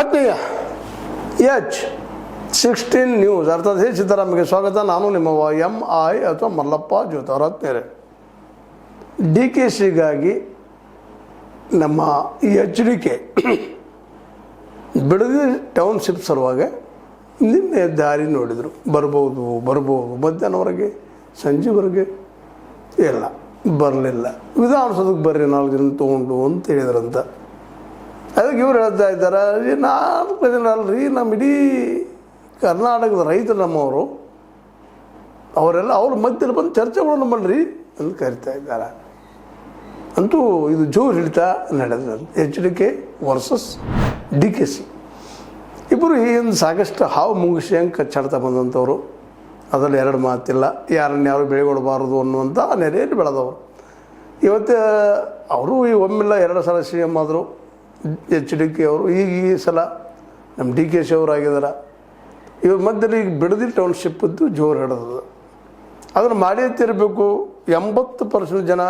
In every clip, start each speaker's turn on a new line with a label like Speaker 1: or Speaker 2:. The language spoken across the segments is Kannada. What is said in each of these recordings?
Speaker 1: ಆತ್ಮೀಯ H16 ನ್ಯೂಸ್ ಅರ್ಥಾತ್ ಹೇ ಸಿದ್ದರಾಮಯ್ಯಗೆ ಸ್ವಾಗತ. ನಾನು ನಿಮ್ಮ MI ಅಥವಾ ಮಲ್ಲಪ್ಪ ಜ್ಯೋತಾರಾತ್ಮೇರೆ. DKಶಿಗಾಗಿ ನಮ್ಮ HDK ಬಿಡದಿ ಟೌನ್ಶಿಪ್ ಸಲುವಾಗಿ ನಿನ್ನೆ ದಾರಿ ನೋಡಿದರು. ಬರ್ಬೋದು ಮಧ್ಯಾಹ್ನವರೆಗೆ ಸಂಜೆವರೆಗೆ ಇಲ್ಲ, ಬರಲಿಲ್ಲ. ವಿಧಾನಸೌಧಕ್ಕೆ ಬರ್ರಿ 4 ದಿನ ತೊಗೊಂಡು ಅಂತ ಹೇಳಿದ್ರಂತ. ಅದಕ್ಕೆ ಇವ್ರು ಹೇಳ್ತಾ ಇದ್ದಾರೆ, 4 ದಿನ ಅಲ್ರಿ, ನಮ್ಮ ಇಡೀ ಕರ್ನಾಟಕದ ರೈತರು ನಮ್ಮವರು, ಅವರೆಲ್ಲ ಅವ್ರ ಮಧ್ಯದಲ್ಲಿ ಬಂದು ಚರ್ಚೆಗಳನ್ನು ಮಾಡ್ರಿ ಅಂತ ಕರಿತಾ ಇದ್ದಾರೆ. ಅಂತೂ ಇದು ಜೋರು ಹಿಡಿತಾ ನಡೆದ HDK ವರ್ಸಸ್ DKC. ಇಬ್ಬರು ಏನು ಸಾಕಷ್ಟು ಹಾವು ಮುಂಗಿಸಿ ಹಂಗೆ ಕಚ್ಚಾಡ್ತಾ ಬಂದಂಥವ್ರು. ಅದರಲ್ಲಿ 2 ಮಾತಿಲ್ಲ. ಯಾರು ಬೆಳೆಗೊಡಬಾರದು ಅನ್ನುವಂಥ ನೆರೆಯಲ್ಲಿ ಬೆಳೆದವರು. ಇವತ್ತು ಅವರು ಈ ಒಮ್ಮೆಲ್ಲ 2 ಸಲ CM ಆದರು HDK ಅವರು. ಈ ಸಲ ನಮ್ಮ DKC ಅವರಾಗಿದ್ದಾರೆ. ಇವ್ರ ಮಧ್ಯದಲ್ಲಿ ಈಗ ಬಿಡದಿ ಟೌನ್ಶಿಪ್ಪದ್ದು ಜೋರು ಹಿಡಿದದು. ಅದನ್ನು ಮಾಡೇ ತಿರಬೇಕು. 80% ಜನ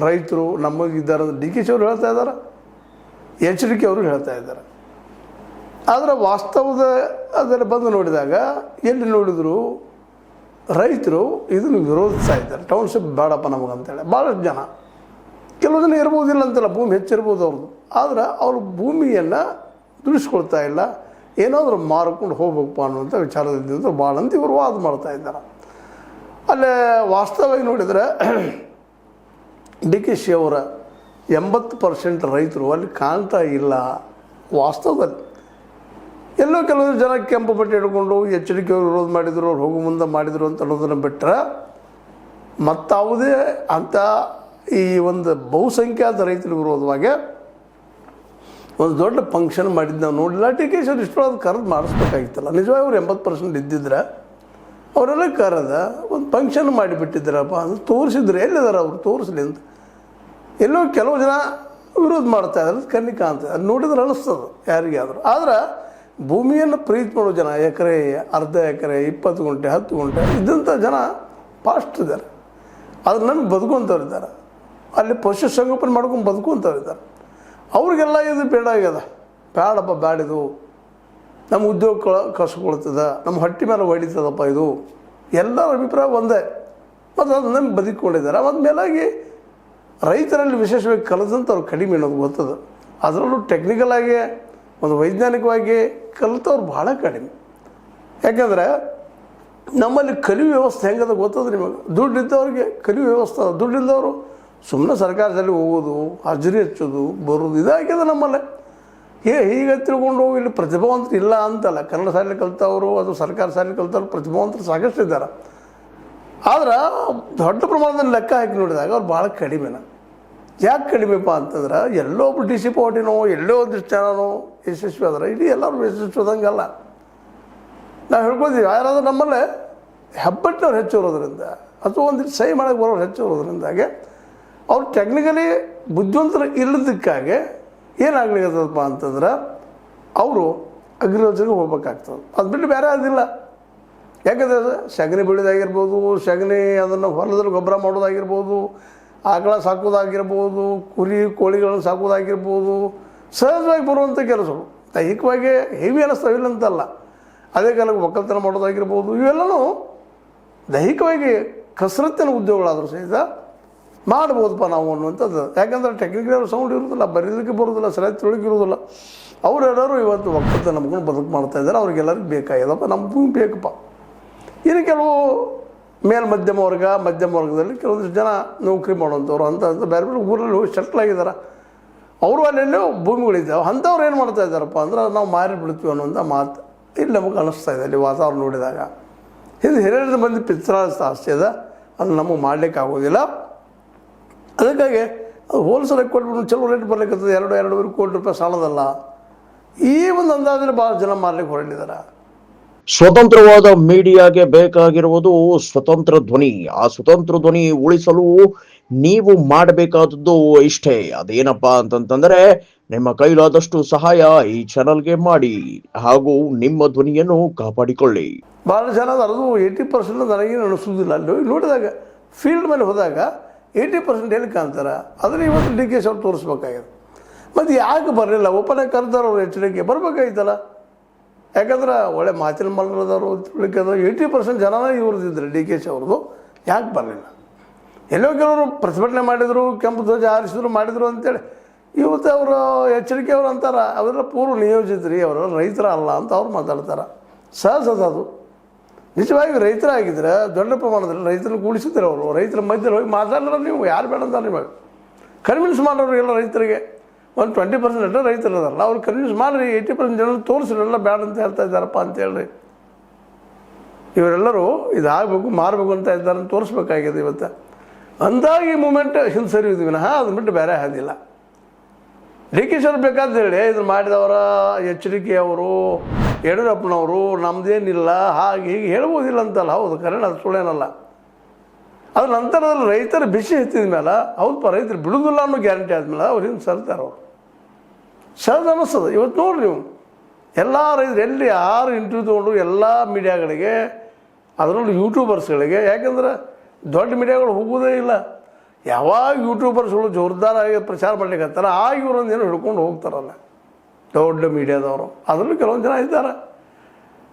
Speaker 1: ರೈತರು ನಮಗಿದ್ದಾರೆ ಅಂತ DKC ಅವರು ಹೇಳ್ತಾ ಇದ್ದಾರೆ, HDK ಅವರು ಹೇಳ್ತಾ ಇದ್ದಾರೆ. ಆದರೆ ವಾಸ್ತವದ ಅದರಲ್ಲಿ ಬಂದು ನೋಡಿದಾಗ ಎಲ್ಲಿ ನೋಡಿದ್ರು ರೈತರು ಇದನ್ನು ವಿರೋಧಿಸ್ತಾ ಇದ್ದಾರೆ. ಟೌನ್ಶಿಪ್ ಬೇಡಪ್ಪ ನಮಗಂತೇಳಿ ಭಾಳಷ್ಟು ಜನ. ಕೆಲವು ಜನ ಇರ್ಬೋದಿಲ್ಲ ಅಂತಲ್ಲ, ಭೂಮಿ ಹೆಚ್ಚಿರ್ಬೋದು ಅವ್ರದ್ದು. ಆದರೆ ಅವ್ರ ಭೂಮಿಯನ್ನು ದುಡಿಸ್ಕೊಳ್ತಾ ಇಲ್ಲ, ಏನಾದರೂ ಮಾರ್ಕೊಂಡು ಹೋಗ್ಬೇಕಪ್ಪ ಅನ್ನುವಂಥ ವಿಚಾರದಿಂದ ಭಾಳ ಅಂತ ಇವರು ವಾದ ಮಾಡ್ತಾ ಇದ್ದಾರೆ. ಅಲ್ಲೇ ವಾಸ್ತವವಾಗಿ ನೋಡಿದರೆ DKC ಅವರ 80% ರೈತರು ಅಲ್ಲಿ ಕಾಣ್ತಾ ಇಲ್ಲ. ವಾಸ್ತವದಲ್ಲಿ ಎಲ್ಲೋ ಕೆಲವರು ಜನ ಕೆಂಪು ಬಟ್ಟೆ ಹಿಡ್ಕೊಂಡು HDK ಅವರು ವಿರೋಧ ಮಾಡಿದರು, ಅವ್ರು ಹೋಗು ಮುಂದೆ ಮಾಡಿದರು ಅಂತ ಅನ್ನೋದನ್ನು ಬಿಟ್ಟರೆ ಮತ್ತಾವುದೇ ಅಂಥ ಈ ಒಂದು ಬಹುಸಂಖ್ಯಾತ ರೈತರ ವಿರೋಧವಾಗಿ ಒಂದು ದೊಡ್ಡ ಫಂಕ್ಷನ್ ಮಾಡಿದ್ದು ನಾವು ನೋಡಿಲ್ಲ. DKC ಅವ್ರು ಇಷ್ಟವಾದ ಕರೆದು ಮಾಡಿಸ್ಬೇಕಾಗಿತ್ತಲ್ಲ. ನಿಜವಾಗಿ ಅವ್ರು 80% ಇದ್ದಿದ್ರೆ ಅವರೆಲ್ಲ ಕರೆದ ಒಂದು ಫಂಕ್ಷನ್ ಮಾಡಿಬಿಟ್ಟಿದ್ದಾರಪ್ಪ ಅಂತ ತೋರಿಸಿದ್ರೆ ಎಲ್ಲಿದ್ದಾರೆ ಅವರು, ತೋರಿಸ್ಲಿ ಅಂತ. ಎಲ್ಲೋ ಕೆಲವು ಜನ ವಿರೋಧ ಮಾಡ್ತಾ ಇದ್ದಾರೆ, ಕಣ್ಣಿ ಕಾಣ್ತದೆ. ಅದು ನೋಡಿದ್ರೆ ಅನ್ನಿಸ್ತದೆ ಯಾರಿಗಾದರೂ. ಆದ್ರೆ ಭೂಮಿಯನ್ನು ಪ್ರೀತಿ ಮಾಡೋ ಜನ, ಎಕರೆ, ಅರ್ಧ ಎಕರೆ, 20 ಗುಂಟೆ, 10 ಗುಂಟೆ ಇದ್ದಂಥ ಜನ ಫಾಸ್ಟ್ ಇದ್ದಾರೆ. ಅದ್ರ ನಮಗೆ ಬದುಕುವಂಥವ್ರು ಇದ್ದಾರೆ. ಅಲ್ಲಿ ಪಶು ಸಂಗೋಪನೆ ಮಾಡ್ಕೊಂಡು ಬದುಕುವಂಥವ್ರು ಇದ್ದಾರೆ. ಅವ್ರಿಗೆಲ್ಲ ಇದು ಬೇಡ ಆಗ್ಯದ. ಬೇಡಪ್ಪ, ಬೇಡಿದು ನಮ್ಮ ಉದ್ಯೋಗ ಕಳ್ಸ್ಕೊಳ್ತದೆ, ನಮ್ಮ ಹೊಟ್ಟೆ ಮೇಲೆ ಹೊಡಿತದಪ್ಪ ಇದು. ಎಲ್ಲರ ಅಭಿಪ್ರಾಯ ಒಂದೇ. ಮತ್ತು ಅದು ನಮ್ಗೆ ಬದುಕೊಂಡಿದ್ದಾರೆ. ಅದ ಮೇಲಾಗಿ ರೈತರಲ್ಲಿ ವಿಶೇಷವಾಗಿ ಕಲಿತಂಥವ್ರು ಕಡಿಮೆ ಅನ್ನೋದು ಗೊತ್ತದ. ಅದರಲ್ಲೂ ಟೆಕ್ನಿಕಲಾಗಿ ಒಂದು ವೈಜ್ಞಾನಿಕವಾಗಿ ಕಲಿತವ್ರು ಭಾಳ ಕಡಿಮೆ. ಯಾಕೆಂದರೆ ನಮ್ಮಲ್ಲಿ ಕಲಿಯುವ ವ್ಯವಸ್ಥೆ ಹೆಂಗದ ಗೊತ್ತದ ನಿಮಗೆ. ದುಡ್ಡಿದ್ದವ್ರಿಗೆ ಕಲಿಯುವ ವ್ಯವಸ್ಥೆ. ದುಡ್ಡಿದ್ದವರು ಸುಮ್ಮನೆ ಸರ್ಕಾರದಲ್ಲಿ ಹೋಗೋದು, ಹಾಜರಿ ಹಚ್ಚೋದು, ಬರೋದು ಇದಾಗ್ಯದ ನಮ್ಮಲ್ಲೇ. ಹೀಗೆ ತಿಳ್ಕೊಂಡು ಇಲ್ಲಿ ಪ್ರತಿಭಾವಂತರು ಇಲ್ಲ ಅಂತಲ್ಲ. ಕನ್ನಡ ಶಾಲೆ ಕಲಿತವರು, ಅದು ಸರ್ಕಾರ ಶಾಲೆ ಕಲಿತವ್ರು ಪ್ರತಿಭಾವಂತರು ಸಾಕಷ್ಟು ಇದ್ದಾರೆ. ಆದ್ರೆ ದೊಡ್ಡ ಪ್ರಮಾಣದಲ್ಲಿ ಲೆಕ್ಕ ಹಾಕಿ ನೋಡಿದಾಗ ಅವ್ರು ಭಾಳ ಕಡಿಮೆನ. ಯಾಕೆ ಕಡಿಮೆಪ್ಪ ಅಂತಂದ್ರೆ ಎಲ್ಲೋ ಒಬ್ಬರು DC ಪಾರ್ಟಿನೋ ಎಲ್ಲೋ ಒಂದಿಷ್ಟು ಜನನೋ ಯಶಸ್ವಿ ಆದ್ರೆ ಇಡೀ ಎಲ್ಲರೂ ಯಶಸ್ವಿ ಆದಂಗಲ್ಲ. ನಾವು ಹೇಳ್ಕೊತೀವಿ ಯಾರಾದ್ರೂ ನಮ್ಮಲ್ಲೇ ಹೆಬ್ಬಟ್ಟಿನವ್ರು ಹೆಚ್ಚು ಇರೋದ್ರಿಂದ ಅಥವಾ ಒಂದಿಷ್ಟು ಸಹಿ ಮಾಡೋಕ್ಕೆ ಬರೋರು ಹೆಚ್ಚು ಇರೋದ್ರಿಂದಾಗೆ ಅವ್ರು ಟೆಕ್ನಿಕಲಿ ಬುದ್ಧಿವಂತರು ಇಲ್ಲದಕ್ಕಾಗಿ ಏನಾಗ್ಲಿಕ್ಕತ್ತದಪ್ಪ ಅಂತಂದ್ರೆ ಅವರು ಅಗ್ರಿಕಲ್ಚರ್ಗೆ ಹೋಗ್ಬೇಕಾಗ್ತದೆ. ಅದು ಬಿಟ್ಟು ಬೇರೆ ಅದಿಲ್ಲ. ಯಾಕಂದರೆ ಸಗಣಿ ಬೆಳೆದಾಗಿರ್ಬೋದು, ಸಗಣಿ ಅದನ್ನು ಹೊಲದಲ್ಲಿ ಗೊಬ್ಬರ ಮಾಡೋದಾಗಿರ್ಬೋದು, ಆಕಳ ಸಾಕೋದಾಗಿರ್ಬೋದು, ಕುರಿ ಕೋಳಿಗಳನ್ನು ಸಾಕೋದಾಗಿರ್ಬೋದು, ಸಹಜವಾಗಿ ಬರುವಂಥ ಕೆಲಸಗಳು. ದೈಹಿಕವಾಗಿ ಹೆವಿ ಅನ್ನಿಸ್ತಾವಿಲ್ಲ ಅಂತಲ್ಲ. ಅದೇ ಕಾಲಕ್ಕೆ ಒಕ್ಕಲ್ತನ ಮಾಡೋದಾಗಿರ್ಬೋದು, ಇವೆಲ್ಲವೂ ದೈಹಿಕವಾಗಿ ಕಸರತ್ತಿನ ಉದ್ಯೋಗಗಳಾದರೂ ಸಹಿತ ಮಾಡ್ಬೋದಪ್ಪ ನಾವು ಅನ್ನುವಂಥದ್ದು. ಯಾಕಂದರೆ ಟೆಕ್ನಿಕಲ್ ಸೌಂಡ್ ಇರೋದಿಲ್ಲ, ಬರೀಲಿಕ್ಕೆ ಬರೋದಿಲ್ಲ, ಸರಿಯಾಗಿ ತಿಳುಗಿರೋದಿಲ್ಲ. ಅವರೆಲ್ಲರೂ ಇವತ್ತು ಒಕ್ಕಲ್ತನ ನಂಬ್ಕೊಂಡು ಬದುಕು ಮಾಡ್ತಾಯಿದ್ದಾರೆ. ಅವ್ರಿಗೆಲ್ಲರಿಗೂ ಬೇಕಾಗ್ಯದಪ್ಪ, ನಮ್ಮ ಭೂಮಿ ಬೇಕಪ್ಪ. ಇನ್ನು ಕೆಲವು ಮಧ್ಯಮ ವರ್ಗದಲ್ಲಿ ಕೆಲವೊಂದಿಷ್ಟು ಜನ ನೌಕರಿ ಮಾಡೋಂಥವ್ರು ಅಂತ ಬೇರೆ ಬೇರೆ ಊರಲ್ಲಿ ಹೋಗಿ ಸೆಟ್ಲ್ ಆಗಿದ್ದಾರೆ. ಅವರು ಅಲ್ಲೆಲ್ಲೋ ಭೂಮಿಗಳಿದ್ದಾವೆ. ಅಂಥವ್ರು ಏನು ಮಾಡ್ತಾ ಇದ್ದಾರಪ್ಪ ಅಂದ್ರೆ ನಾವು ಮಾರಿ ಬಿಡ್ತೀವಿ ಅನ್ನೋಂಥ ಮಾತು ಇಲ್ಲಿ ನಮಗೆ ಅನ್ನಿಸ್ತಾ ಇದೆ. ಅಲ್ಲಿ ವಾತಾವರಣ ನೋಡಿದಾಗ ಇದು ಹಿರಿಯರ ಮಂದಿ ಪಿತ್ರಾಸ್ತಿ ಆಸ್ತಿ ಅದ, ಅದು ನಮಗೆ ಮಾಡಲಿಕ್ಕೆ ಆಗೋದಿಲ್ಲ. ಅದಕ್ಕಾಗಿ ಅದು ಹೋಲ್ಸೇಲಾಗಿ ಕೊಟ್ಬಿಟ್ಟು ಚಲೋ ರೇಟ್ ಬರ್ಲಿಕ್ಕಂತದೆ. 2-2.5 ಕೋಟಿ ರೂಪಾಯಿ ಸಾಲದಲ್ಲ. ಈ ಒಂದು ಅಂದಾಜಲ್ಲಿ ಭಾಳ ಜನ ಮಾರಲಿಕ್ಕೆ ಹೊರಟಿದ್ದಾರೆ.
Speaker 2: ಸ್ವತಂತ್ರವಾದ ಮೀಡಿಯಾಗೆ ಬೇಕಾಗಿರುವುದು ಸ್ವತಂತ್ರ ಧ್ವನಿ. ಆ ಸ್ವತಂತ್ರ ಧ್ವನಿ ಉಳಿಸಲು ನೀವು ಮಾಡಬೇಕಾದದ್ದು ಇಷ್ಟೇ. ಅದೇನಪ್ಪಾ ಅಂತಂತಂದ್ರೆ ನಿಮ್ಮ ಕೈಲಾದಷ್ಟು ಸಹಾಯ ಈ ಚಾನಲ್ಗೆ ಮಾಡಿ ಹಾಗೂ ನಿಮ್ಮ ಧ್ವನಿಯನ್ನು ಕಾಪಾಡಿಕೊಳ್ಳಿ.
Speaker 1: ಭಾಳ ಜನ ಅದು 80% ನನಗೇನು ಅನಿಸೋದಿಲ್ಲ. ಅಲ್ಲಿ ನೋಡಿದಾಗ ಫೀಲ್ಡ್ ಮೇಲೆ ಹೋದಾಗ 80% ಎಲ್ಲಿ ಕಾಣ್ತಾರೆ. ಆದರೆ ಇವತ್ತು DKC ಅವ್ರು ತೋರಿಸ್ಬೇಕಾಗಿದೆ. ಮತ್ತು ಯಾಕೆ ಬರಲಿಲ್ಲ? ಓಪನ್ ಆಗಿ ಕರೆದಾರ ಅವ್ರು ಎಚ್ಚರಿಕೆ ಬರಬೇಕಾಯ್ತಲ್ಲ. ಯಾಕಂದ್ರೆ ಒಳ್ಳೆ ಮಾತಿನ ಮಲ್ಲರದವರು ತಿಳ್ಕೊಳ್ಳೋದು 80% ಜನನೇ ಇವ್ರದ್ದಿದ್ರು ಡಿ ಕೆ ಶಿ ಅವ್ರದ್ದು. ಯಾಕೆ ಬರಲಿಲ್ಲ? ಎಲ್ಲೋ ಕೆಲವರು ಪ್ರತಿಭಟನೆ ಮಾಡಿದರು, ಕೆಂಪು ಧ್ವಜ ಹಾರಿಸಿದ್ರು, ಮಾಡಿದರು ಅಂತೇಳಿ. ಇವತ್ತು ಅವರು ಎಚ್ಚರಿಕೆ ಅವ್ರು ಅಂತಾರೆ ಅವರೆಲ್ಲ ಪೂರ್ವ ನಿಯೋಜಿತರಿ, ಅವರೆಲ್ಲ ರೈತರ ಅಲ್ಲ ಅಂತ ಅವ್ರು ಮಾತಾಡ್ತಾರೆ. ಸಹಜ ಅದು. ನಿಜವಾಗಿ ರೈತರಾಗಿದ್ದರೆ ದೊಡ್ಡ ಪ್ರಮಾಣದಲ್ಲಿ ರೈತರನ್ನು ಕೂಡಿಸಿದ್ರೆ ಅವರು ರೈತರ ಮಧ್ಯದಲ್ಲಿ ಹೋಗಿ ಮಾತಾಡಿದ್ರೆ ನೀವು ಯಾರು ಬೇಡ ಅಂತ ನಿಮಗೆ ಕನ್ವಿನ್ಸ್ ಮಾಡೋರು ಎಲ್ಲ ರೈತರಿಗೆ. ಒಂದು 20% ರೈತರು ಅದಲ್ಲ, ಅವ್ರು ಕನ್ವಿನ್ಸ್ ಮಾಡಿರಿ. 80% ಜನ ತೋರಿಸ್ರಿ ಎಲ್ಲ ಬೇಡ ಅಂತ ಹೇಳ್ತಾ ಇದ್ದಾರಪ್ಪ ಅಂತೇಳಿ. ಇವರೆಲ್ಲರೂ ಇದಾಗಬೇಕು ಮಾರಬೇಕು ಅಂತ ಇದ್ದಾರೆ ಅಂತ ತೋರಿಸ್ಬೇಕಾಗಿದೆ ಇವತ್ತು. ಅಂದಾಗಿ ಮೂಮೆಂಟ್ ಹಿಂದೆ ಸರಿಯುವುದು ವಿನಃ ಅದನ್ನ ಬಿಟ್ಟು ಬೇರೆ ಹಾದಿಲ್ಲ. ಡಿ ಕೆ ಶಿ ಅವ್ರು ಬೇಕಾದ ಹೇಳಿ ಇದನ್ನು ಮಾಡಿದವರ ಎಚ್ಚರಿಕೆಯವರು ಯಡಿಯೂರಪ್ಪನವರು ನಮ್ಮದೇನಿಲ್ಲ ಹಾಗೆ ಹೀಗೆ ಹೇಳ್ಬೋದಿಲ್ಲ ಅಂತಲ್ಲ. ಹೌದು, ಕರೆಕ್ಟ್, ಅದು ಸುಳ್ಳೇನಲ್ಲ. ಅದ್ರ ನಂತರದಲ್ಲಿ ರೈತರ ಬಿಸಿ ಎತ್ತಿದ ಮೇಲೆ ಹೌದಪ್ಪ ರೈತರು ಬಿಡುವುದಿಲ್ಲ ಅನ್ನೋ ಗ್ಯಾರಂಟಿ ಆದಮೇಲೆ ಅವ್ರು ಹಿಂದೆ ಸರ್ತಾರೆ. ಅವರು ಸಹಜ ಅನ್ನಿಸ್ತದೆ. ಇವತ್ತು ನೋಡ್ರಿ ನೀವು ಎಲ್ಲ ರೈತರು ಎಲ್ಲಿ ಯಾರು ಇಂಟರ್ವ್ಯೂ ತೊಗೊಂಡು ಎಲ್ಲ ಮೀಡಿಯಾಗಳಿಗೆ, ಅದರಲ್ಲೂ ಯೂಟ್ಯೂಬರ್ಸ್ಗಳಿಗೆ, ಯಾಕೆಂದ್ರೆ ದೊಡ್ಡ ಮೀಡಿಯಾಗಳು ಹೋಗೋದೇ ಇಲ್ಲ. ಯಾವಾಗ ಯೂಟ್ಯೂಬರ್ಸ್ಗಳು ಜೋರ್ದಾರಾಗಿ ಪ್ರಚಾರ ಮಾಡ್ಲಿಕ್ಕೆ ಆಗ ಇವರೊಂದು ಏನೋ ಹಿಡ್ಕೊಂಡು ಹೋಗ್ತಾರಲ್ಲ ದೊಡ್ಡ ಮೀಡಿಯಾದವರು. ಅದರಲ್ಲೂ ಕೆಲವೊಂದು ಜನ ಇದ್ದಾರೆ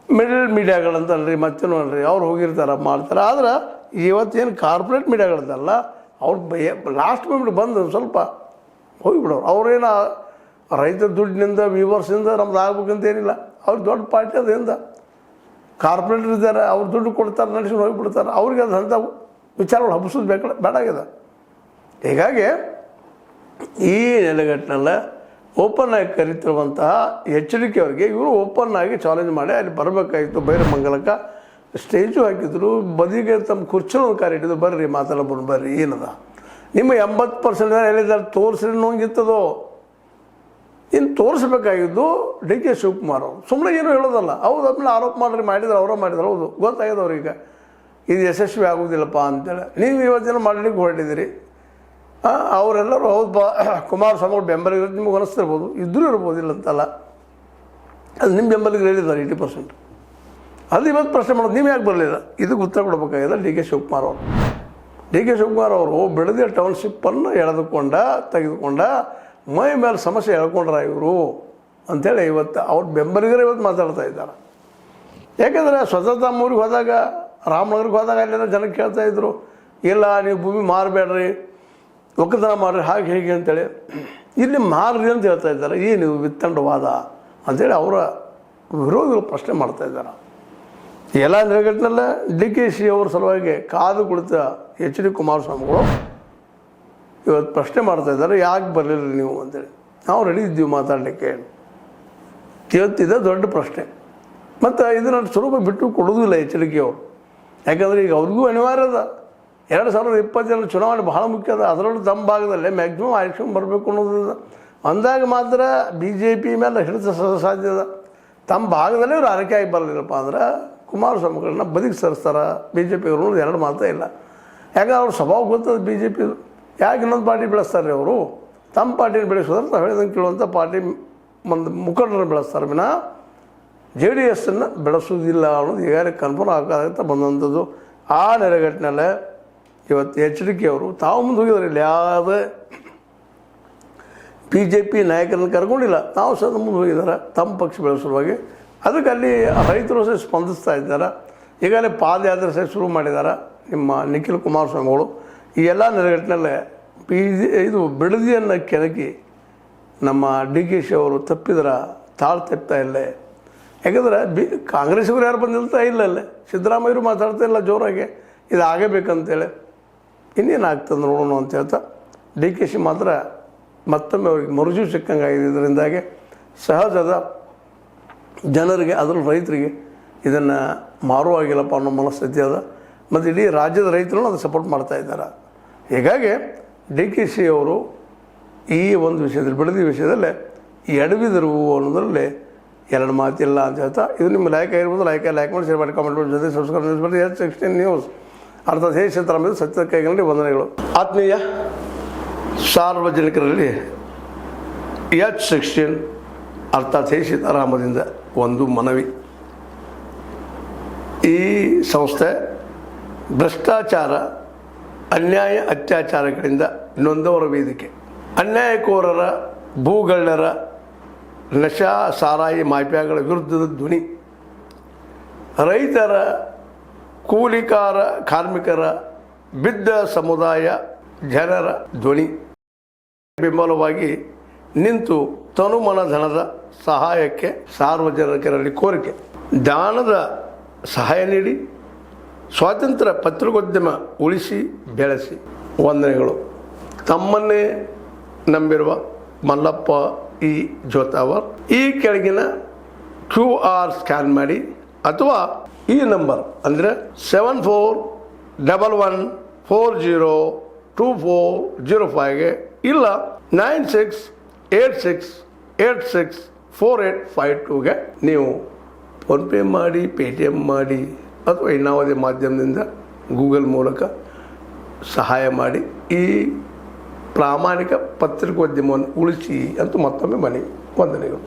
Speaker 1: ಮಿಡಲ್ ಮೀಡಿಯಾಗಳಂತಲ್ರಿ, ಮತ್ತೇನೋ ಅಲ್ರಿ, ಅವ್ರು ಹೋಗಿರ್ತಾರೆ ಮಾಡ್ತಾರೆ. ಆದ್ರೆ ಇವತ್ತೇನು ಕಾರ್ಪೊರೇಟ್ ಮೀಡಿಯಾಗಳದಲ್ಲ, ಅವ್ರು ಲಾಸ್ಟ್ ಮೂಮೆಂಟ್ ಬಂದು ಸ್ವಲ್ಪ ಹೋಗಿಬಿಡೋರು. ಅವ್ರೇನು ರೈತರ ದುಡ್ಡಿನಿಂದ ವ್ಯೂವರ್ಸಿಂದ ನಮ್ದು ಆಗ್ಬೇಕಂತೇನಿಲ್ಲ. ಅವ್ರು ದೊಡ್ಡ ಪಾರ್ಟಿ ಅದರಿಂದ ಕಾರ್ಪೊರೇಟರ್ ಇದ್ದಾರೆ, ಅವ್ರು ದುಡ್ಡು ಕೊಡ್ತಾರೆ, ನಡೆಸ್ಕೊಂಡು ಹೋಗಿಬಿಡ್ತಾರೆ. ಅವ್ರಿಗೆ ಅದು ಅಂಥ ವಿಚಾರಗಳು ಹಬ್ಬಿಸೋದು ಬೇಡಾಗಿದೆ. ಹೀಗಾಗಿ ಈ ನೆಲೆಗಟ್ಟಿನಲ್ಲ ಓಪನ್ ಆಗಿ ಕರೀತಿರುವಂತಹ ಎಚ್ಚರಿಕೆ ಅವರಿಗೆ ಇವರು ಓಪನ್ ಆಗಿ ಚಾಲೆಂಜ್ ಮಾಡಿ ಅಲ್ಲಿ ಬರಬೇಕಾಗಿತ್ತು. ಬೈರಮಂಗಲಕ್ಕೆ ಸ್ಟೇಜು ಹಾಕಿದ್ರು, ಬದಿಗೆ ತಮ್ಮ ಕುರ್ಚಿನೂ ಕಾರಿಟ್ಟಿದ್ರು, ಬರ್ರಿ ಮಾತಾಡೋಣ ಬರ್ರಿ, ಏನದ ನಿಮ್ಮ 80% ಹೇಳಿದ್ದಾರೆ ತೋರಿಸ್ರಿ ನೋಂಗಿತ್ತದೋ. ಇನ್ನು ತೋರಿಸ್ಬೇಕಾಗಿದ್ದು ಡಿ ಕೆ ಶಿವಕುಮಾರ್ ಅವರು. ಸುಮ್ಮನೆ ಏನೂ ಹೇಳೋದಲ್ಲ. ಹೌದು, ಅದನ್ನ ಆರೋಪ ಮಾಡಿರಿ, ಮಾಡಿದ್ರೆ ಅವರ ಮಾಡಿದ್ರು. ಹೌದು, ಗೊತ್ತಾಗಿದೆ ಅವ್ರಿಗೆ ಇದು ಯಶಸ್ವಿ ಆಗೋದಿಲ್ಲಪ್ಪ ಅಂತೇಳಿ. ನೀವು ಇವತ್ತೇನು ಮಾಡಲಿಕ್ಕೆ ಹೊರಟಿದ್ದೀರಿ. ಅವರೆಲ್ಲರೂ ಹೌದು ಕುಮಾರಸ್ವಾಮಿ ಬೆಂಬಲಿಗರು ನಿಮಗೆ ಅನಿಸ್ತಿರ್ಬೋದು, ಇದ್ರೂ ಇರ್ಬೋದಿಲ್ಲ ಅಂತಲ್ಲ. ಅದು ನಿಮ್ಮ ಬೆಂಬಲಿಗರು ಹೇಳಿದ್ದಾರೆ 80%. ಅದು ಇವತ್ತು ಪ್ರಶ್ನೆ ಮಾಡೋದು ನೀವು ಯಾಕೆ ಬರಲಿಲ್ಲ, ಇದಕ್ಕೆ ಉತ್ತರ ಕೊಡಬೇಕಾಗಿದೆ ಡಿ ಕೆ ಶಿವಕುಮಾರ್ ಅವರು. ಡಿ ಕೆ ಶಿವಕುಮಾರ್ ಅವರು ಬೆಳದಿ ಟೌನ್ಶಿಪ್ಪನ್ನು ತೆಗೆದುಕೊಂಡ ಮೈ ಮೇಲೆ ಸಮಸ್ಯೆ ಹೇಳ್ಕೊಂಡ್ರ ಇವರು ಅಂಥೇಳಿ ಇವತ್ತು ಅವ್ರ ಬೆಂಬಲಿಗರೇ ಇವತ್ತು ಮಾತಾಡ್ತಾ ಇದ್ದಾರೆ. ಯಾಕೆಂದರೆ ಸ್ವತಃ ತಮ್ಮೂರಿಗೆ ಹೋದಾಗ, ರಾಮನಗರಕ್ಕೆ ಹೋದಾಗ ಅಲ್ಲೆಲ್ಲ ಜನಕ್ಕೆ ಕೇಳ್ತಾಯಿದ್ರು, ಇಲ್ಲ ನೀವು ಭೂಮಿ ಮಾರಬೇಡ್ರಿ, ಒಕ್ಕತನ ಮಾಡ್ರಿ, ಹಾಗೆ ಹೇಗೆ ಅಂತೇಳಿ. ಇಲ್ಲಿ ಮಾರ್ರಿ ಅಂತ ಹೇಳ್ತಾ ಇದ್ದಾರೆ. ಏನು ವಿತ್ತಂಡವಾದ ಅಂಥೇಳಿ ಅವರ ವಿರೋಧಿಗಳು ಪ್ರಶ್ನೆ ಮಾಡ್ತಾಯಿದ್ದಾರೆ. ಎಲ್ಲ ನೆಲೆಗಟ್ಟಿನಲ್ಲ ಡಿ ಕೆ ಶಿ ಅವ್ರ ಸಲುವಾಗಿ ಕಾದು ಕುಳಿತ ಎಚ್ ಡಿ ಕುಮಾರಸ್ವಾಮಿಗಳು ಇವತ್ತು ಪ್ರಶ್ನೆ ಮಾಡ್ತಾಯಿದ್ದಾರೆ, ಯಾಕೆ ಬರಲಿಲ್ಲ ನೀವು ಅಂತೇಳಿ. ನಾವು ರೆಡಿ ಇದ್ದೀವಿ ಮಾತಾಡಲಿಕ್ಕೆ. ಇವತ್ತಿದೆ ದೊಡ್ಡ ಪ್ರಶ್ನೆ. ಮತ್ತು ಇದನ್ನು ಸ್ವರೂಪ ಬಿಟ್ಟು ಕೊಡೋದಿಲ್ಲ ಎಚ್ಚರಿಕೆಯವರು. ಯಾಕಂದರೆ ಈಗ ಅವ್ರಿಗೂ ಅನಿವಾರ್ಯ ಅದ. 2020 ಚುನಾವಣೆ ಬಹಳ ಮುಖ್ಯ ಅದ. ಅದರಲ್ಲೂ ತಮ್ಮ ಭಾಗದಲ್ಲೇ ಮ್ಯಾಕ್ಸಿಮಮ್ ಆಕ್ಷನ್ ಬರಬೇಕು ಅನ್ನೋದು ಅಂದಾಗ ಮಾತ್ರ BJP ಮೇಲೆ ಹಿಡಿತ ಸಾಧ್ಯ ಅದ. ತಮ್ಮ ಭಾಗದಲ್ಲೇ ಇವರು ಆರೈಕೆ ಆಗಿ ಬರಲಿಲ್ಲಪ್ಪ ಅಂದ್ರೆ ಕುಮಾರಸ್ವಾಮಿಗಳನ್ನ ಬದಿಗೆ ಸರಿಸ್ತಾರೆ BJP ಅವರು. ಎರಡು ಮಾತೇ ಇಲ್ಲ. ಯಾಕಂದ್ರೆ ಅವ್ರ ಸ್ವಭಾವ ಗೊತ್ತದ BJP. ಯಾಕೆ ಇನ್ನೊಂದು ಪಾರ್ಟಿ ಬೆಳೆಸ್ತಾರೆ ಅವರು? ತಮ್ಮ ಪಾರ್ಟಿನ ಬೆಳೆಸೋದ್ರೆ ನಾವು ಹೇಳಿದಂಗೆ ಕೇಳುವಂಥ ಪಾರ್ಟಿ ಒಂದು ಮುಖಂಡರನ್ನು ಬೆಳೆಸ್ತಾರೆ ವಿನಃ JDS ಬೆಳೆಸೋದಿಲ್ಲ ಅನ್ನೋದು ಈಗಾಗಲೇ ಕನ್ಫರ್ಮ್ ಆಗೋದಂತ ಬಂದಂಥದ್ದು. ಆ ನೆಲೆಗಟ್ಟಿನಲ್ಲೇ ಇವತ್ತು ಎಚ್ಚರಿಕೆಯವರು ತಾವು ಮುಂದೆ ಹೋಗಿದ್ದಾರೆ. ಇಲ್ಲಿ ಯಾವುದೇ BJP ನಾಯಕರನ್ನು ಕರ್ಕೊಂಡಿಲ್ಲ, ತಾವು ಸಹ ಮುಂದೆ ಹೋಗಿದ್ದಾರೆ ತಮ್ಮ ಪಕ್ಷ ಬೆಳೆಸುವಾಗಿ. ಅದಕ್ಕೆ ಅಲ್ಲಿ ರೈತರು ಸಹ ಸ್ಪಂದಿಸ್ತಾ ಇದ್ದಾರೆ. ಈಗಾಗಲೇ ಪಾದಯಾತ್ರೆ ಸಹ ಶುರು ಮಾಡಿದ್ದಾರೆ ನಿಮ್ಮ ನಿಖಿಲ್ ಕುಮಾರಸ್ವಾಮಿಗಳು. ಈ ಎಲ್ಲ ನೆಲೆಗಟ್ಟಿನಲ್ಲೇ ಇದು ಬಿಡದಿಯನ್ನು ಕೆಣಕಿ ನಮ್ಮ ಡಿ ಕೆ ಶಿ ಅವರು ತಪ್ಪಿದ್ರೆ ತಪ್ತಾ ಇಲ್ಲೇ. ಯಾಕಂದರೆ ಕಾಂಗ್ರೆಸ್ಸಿಗರು ಯಾರು ಬಂದಿಲ್ತಾ ಇಲ್ಲ ಅಲ್ಲೇ. ಸಿದ್ದರಾಮಯ್ಯರು ಮಾತಾಡ್ತಾ ಇಲ್ಲ ಜೋರಾಗಿ, ಇದು ಆಗಬೇಕಂತೇಳಿ. ಇನ್ನೇನು ಆಗ್ತದೆ ನೋಡೋಣ ಅಂತ ಹೇಳ್ತಾ ಡಿ ಕೆ ಶಿ ಮಾತ್ರ ಮತ್ತೊಮ್ಮೆ ಅವ್ರಿಗೆ ಮರುಜೀವ ಸಿಕ್ಕಂಗೆ ಆಗಿದೆ. ಇದರಿಂದಾಗಿ ಸಹಜದ ಜನರಿಗೆ, ಅದರಲ್ಲೂ ರೈತರಿಗೆ ಇದನ್ನು ಮಾರುವಾಗಿಲ್ಲಪ್ಪ ಅನ್ನೋ ಮನಸ್ಥಿತಿ ಅದ. ಮತ್ತು ಇಡೀ ರಾಜ್ಯದ ರೈತರು ಅದು ಸಪೋರ್ಟ್ ಮಾಡ್ತಾ ಇದ್ದಾರೆ. ಹೀಗಾಗಿ ಡಿ ಕೆ ಶಿ ಅವರು ಈ ಒಂದು ವಿಷಯದಲ್ಲಿ, ಬಿಡದಿ ವಿಷಯದಲ್ಲೇ ಎಡವಿದರು ಅನ್ನೋದರಲ್ಲಿ ಎರಡು ಮಾತಿಲ್ಲ ಅಂತ ಹೇಳ್ತಾ, ಇದು ನಿಮ್ಮ ಲೈಕ್ ಆಗಿರ್ಬೋದು. ಲೈಕ್ ಮಾಡಿ, ಶೇರ್ ಮಾಡಿ, ಕಾಮೆಂಟ್ ಮಾಡಿ, ಜೊತೆ ಸಬ್ಸ್ಕ್ರೈಬ್ ಮಾಡಿ. H16 ನ್ಯೂಸ್ ಅರ್ಥಾತ್ ಹೇ ಕ್ಷೇತ್ರ ಸತ್ಯದ ಕೈಗಳಲ್ಲಿ ವಂದನೆಗಳು. ಆತ್ಮೀಯ ಸಾರ್ವಜನಿಕರಲ್ಲಿ H16 ಅರ್ಥಾತ್ ಹೇ ಸೀತಾರಾಮದಿಂದ ಒಂದು ಮನವಿ. ಈ ಸಂಸ್ಥೆ ಭ್ರಷ್ಟಾಚಾರ, ಅನ್ಯಾಯ, ಅತ್ಯಾಚಾರಗಳಿಂದ ನೊಂದವರ ವೇದಿಕೆ. ಅನ್ಯಾಯಕೋರರ ಭೂಗಳ್ಳರ ನಶಾ ಸಾರಾಯಿ ಮಾಫಿಯಾಗಳ ವಿರುದ್ಧದ ಧ್ವನಿ, ರೈತರ ಕೂಲಿಕಾರ ಕಾರ್ಮಿಕರ ಬಿದ್ದ ಸಮುದಾಯ ಜನರ ಧ್ವನಿ ಬೆಂಬಲವಾಗಿ ನಿಂತು ತನುಮನ ಧನದ ಸಹಾಯಕ್ಕೆ ಸಾರ್ವಜನಿಕರಲ್ಲಿ ಕೋರಿಕೆ. ದಾನದ ಸಹಾಯ ನೀಡಿ ಸ್ವಾತಂತ್ರ್ಯ ಪತ್ರಿಕೋದ್ಯಮ ಉಳಿಸಿ ಬೆಳೆಸಿ. ವಂದನೆಗಳು. ತಮ್ಮನ್ನೇ ನಂಬಿರುವ ಮಲ್ಲಪ್ಪ ಇ ಜೋತಾವರ್. ಈ ಕೆಳಗಿನ QR ಸ್ಕ್ಯಾನ್ ಮಾಡಿ ಅಥವಾ ಈ ನಂಬರ್ ಅಂದರೆ 7411402405ಗೆ ಇಲ್ಲ 9686864852ಗೆ ನೀವು ಫೋನ್ಪೇ ಮಾಡಿ, ಪೇಟಿಎಮ್ ಮಾಡಿ ಅಥವಾ ಇನ್ನಾವುದೇ ಮಾಧ್ಯಮದಿಂದ ಗೂಗಲ್ ಮೂಲಕ ಸಹಾಯ ಮಾಡಿ ಈ ಪ್ರಾಮಾಣಿಕ ಪತ್ರಿಕೋದ್ಯಮವನ್ನು ಉಳಿಸಿ ಅಂತ ಮತ್ತೊಮ್ಮೆ ಮನವಿ. ವಂದನೆಗಳು.